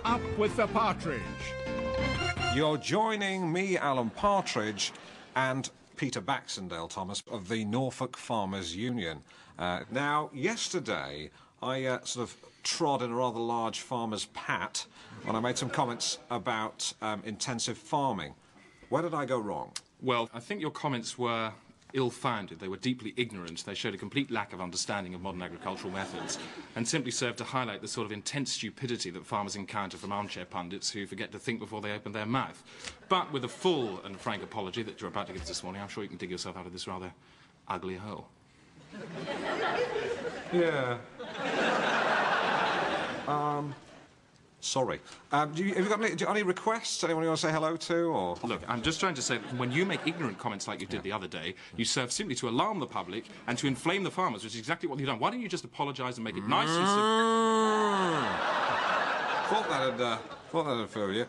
Up with the Partridge. You're joining me, Alan Partridge, and Peter Baxendale Thomas of the Norfolk Farmers Union. Now, yesterday, I sort of trod in a rather large farmer's pat when I made some comments about intensive farming. Where did I go wrong? Well, I think your comments were ill-founded. They were deeply ignorant. They showed a complete lack of understanding of modern agricultural methods and simply served to highlight the sort of intense stupidity that farmers encounter from armchair pundits who forget to think before they open their mouth. But with a full and frank apology that you're about to give us this morning, I'm sure you can dig yourself out of this rather ugly hole. Yeah. Sorry. Have you got any requests? Anyone you want to say hello to, or...? Look, I'm just trying to say that when you make ignorant comments like you did the other day, you serve simply to alarm the public and to inflame the farmers, which is exactly what you've done. Why don't you just apologise and make it nice and simple? Thought that'd fool you.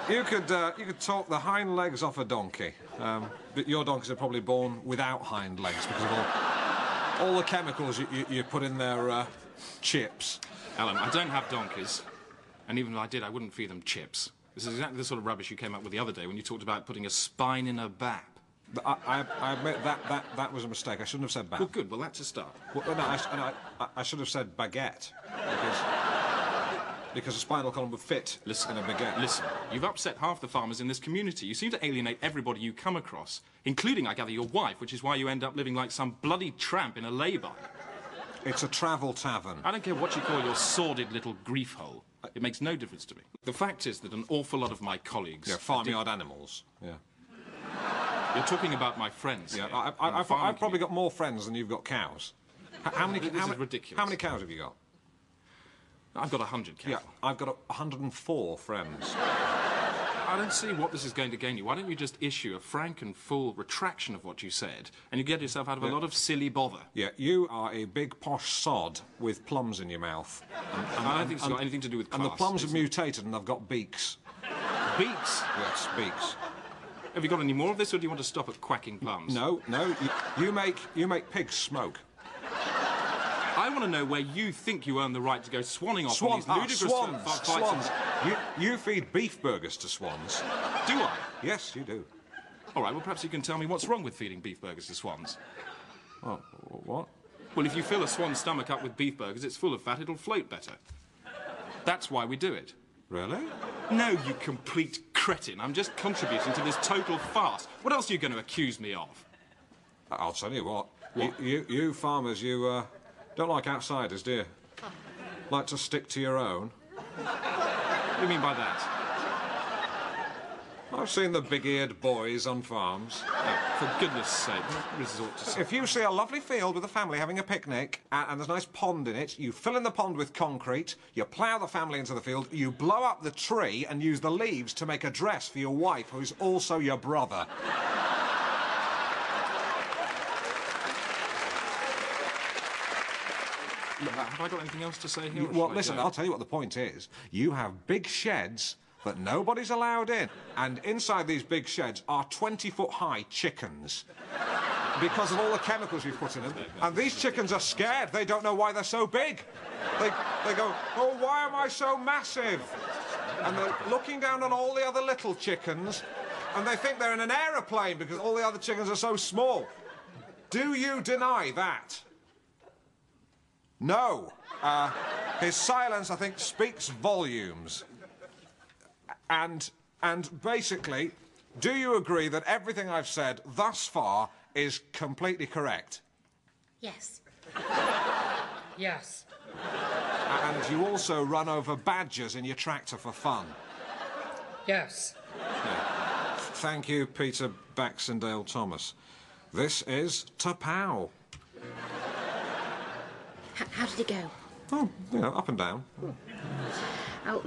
You could talk the hind legs off a donkey, but your donkeys are probably born without hind legs because of all the chemicals you put in their chips. Alan, I don't have donkeys, and even if I did, I wouldn't feed them chips. This is exactly the sort of rubbish you came up with the other day when you talked about putting a spine in a bap. I admit that was a mistake. I shouldn't have said bap. Well, good. Well, that's a start. Well, no, I should have said baguette, because a spinal column would fit in a baguette. Listen, you've upset half the farmers in this community. You seem to alienate everybody you come across, including, I gather, your wife, which is why you end up living like some bloody tramp in a lay-by. It's a travel tavern. I don't care what you call your sordid little grief hole. It makes no difference to me. The fact is that an awful lot of my colleagues... Yeah, farmyard animals, yeah. You're talking about my friends. Yeah, I've probably got more friends than you've got cows. This is ridiculous. How many cows have you got? I've got 100 cows. Yeah, I've got 104 friends. I don't see what this is going to gain you. Why don't you just issue a frank and full retraction of what you said, and you get yourself out of a lot of silly bother? Yeah, you are a big posh sod with plums in your mouth. I don't think it's got anything to do with class. And the plums have mutated and they've got beaks. Beaks? Yes, beaks. Have you got any more of this, or do you want to stop at quacking plums? No. You make pigs smoke. I want to know where you think you earn the right to go swanning off on these ludicrous swans. You feed beef burgers to swans. Do I? Yes, you do. All right, well, perhaps you can tell me what's wrong with feeding beef burgers to swans. Oh, what? Well, if you fill a swan's stomach up with beef burgers, it's full of fat, it'll float better. That's why we do it. Really? No, you complete cretin. I'm just contributing to this total farce. What else are you going to accuse me of? I'll tell you what. You farmers, you don't like outsiders, do you? Like to stick to your own? What do you mean by that? I've seen the big-eared boys on farms. Oh, for goodness sake, don't resort to... If you see a lovely field with a family having a picnic, and there's a nice pond in it, you fill in the pond with concrete, you plough the family into the field, you blow up the tree and use the leaves to make a dress for your wife, who's also your brother. Have I got anything else to say here? Well, listen, I'll tell you what the point is. You have big sheds that nobody's allowed in, and inside these big sheds are 20-foot-high chickens because of all the chemicals you've put in them. And these chickens are scared. They don't know why they're so big. They go, oh, why am I so massive? And they're looking down on all the other little chickens, and they think they're in an aeroplane because all the other chickens are so small. Do you deny that? No. His silence, I think, speaks volumes. And basically, do you agree that everything I've said thus far is completely correct? Yes. Yes. And you also run over badgers in your tractor for fun? Yes. Yeah. Thank you, Peter Baxendale Thomas. This is Tapow. How did it go? Oh, you know, up and down. Oh.